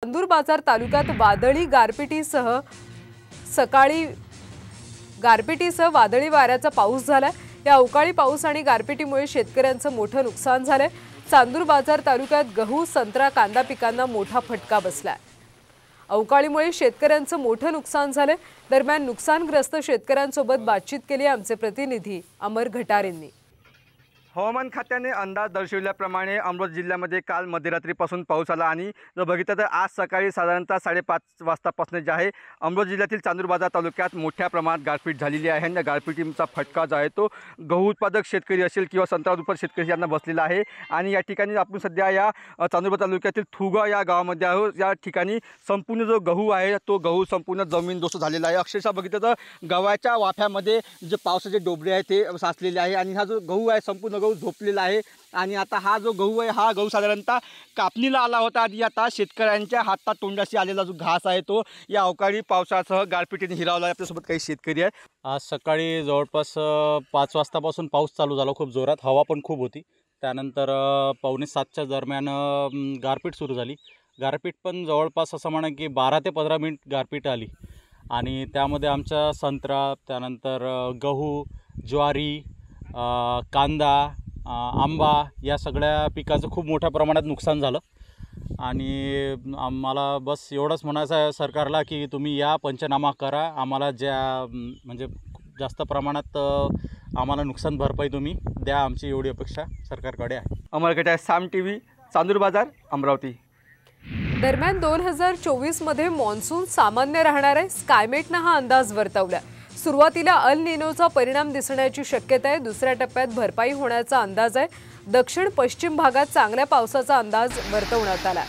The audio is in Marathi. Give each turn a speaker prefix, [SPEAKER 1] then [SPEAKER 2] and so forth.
[SPEAKER 1] चांदूर बाजार तालुक्यात वादळी गारपिटीसह सकाळी वादळी वाऱ्याचा पाऊस झाला। या अवकाळी पाऊस आणि गारपिटीमुळे शेतकऱ्यांचं मोठं नुकसान झालंय। चांदूर बाजार तालुक्यात गहू, संत्रा, कांदा पिकांना मोठा फटका बसलाय। अवकाळीमुळे शेतकऱ्यांचं मोठं नुकसान झालंय। दरम्यान नुकसानग्रस्त शेतकऱ्यांसोबत बातचीत केली आमचे प्रतिनिधी अमर घटारेंनी।
[SPEAKER 2] हवामान खात्याने अंदाज दर्शविल्याप्रमाणे अमरावती जिल्ह्यामध्ये काल मध्यरात्रीपासून पाऊस आला आणि जर बघितलं तर आज सकाळी साधारणतः 5:30 वाजतापासून जे आहे अमरावती जिल्ह्यातील चांदूर बाजार तालुक्यात मोठ्या प्रमाणात गारपीट झालेली आहे। आणि गारपिटीचा फटका जो आहे तो गहू उत्पादक शेतकरी असेल किंवा संत्रा उत्पादक शेतकरी यांना बसलेला आहे। आणि या ठिकाणी आपण सध्या या चांदूर बाजार तालुक्यातील थुगा या गावामध्ये आहोत। या ठिकाणी संपूर्ण जो गहू आहे तो गहू संपूर्ण जमीनदोस्त झालेला आहे। अक्षरशः बघितलं तर गव्हाच्या वाफ्यामध्ये जे पावसाचे डोबरे आहे ते साचलेले आहे आणि हा जो गहू आहे संपूर्ण गहू झोपलेला आहे। आणि आता हा जो गहू आहे हा गहू साधारणतः कापणीला आला होता आणि आता शेतकऱ्यांच्या हातात तोंडाशी आलेला जो घास आहे तो या अवकाळी पावसासह गारपिटीने हिरावला आहे। आपल्यासोबत काही शेतकरी आहेत।
[SPEAKER 3] आज सकाळी जवळपास 5 वाजतापासून पाऊस चालू झाला खूप जोरात, हवा पण खूप होती। त्यानंतर 6:45च्या दरम्यान गारपीट सुरू झाली। गारपीट पण जवळपास असं म्हणा की 12 ते 15 मिनिट गारपीट आली आणि त्यामध्ये आमचा संत्रा, त्यानंतर गहू, ज्वारी, कांदा, आंबा या सगळ्या पिकाचं खूप मोठ्या प्रमाणात नुकसान झालं। आणि आम्हाला बस एवढंच म्हणायचं आहे सरकारला की तुम्ही या पंचनामा करा, आम्हाला म्हणजे जास्त प्रमाणात आम्हाला नुकसान भरपाई तुम्ही द्या, आमची एवढी अपेक्षा सरकारकडे आहे।
[SPEAKER 2] अमर घटारे, साम टीव्ही, चांदूर बाजार, अमरावती।
[SPEAKER 1] दरम्यान 2024 मध्ये मॉन्सून सामान्य राहणार आहे। स्कायमेटने हा अंदाज वर्तवला। सुरुवातीला अल निनोचा परिणाम दिसण्याची शक्यता आहे। दुसऱ्या टप्प्यात भरपाई होण्याचा अंदाज आहे। दक्षिण पश्चिम भागात चांगल्या पावसाचा अंदाज वर्तवण्यात आला।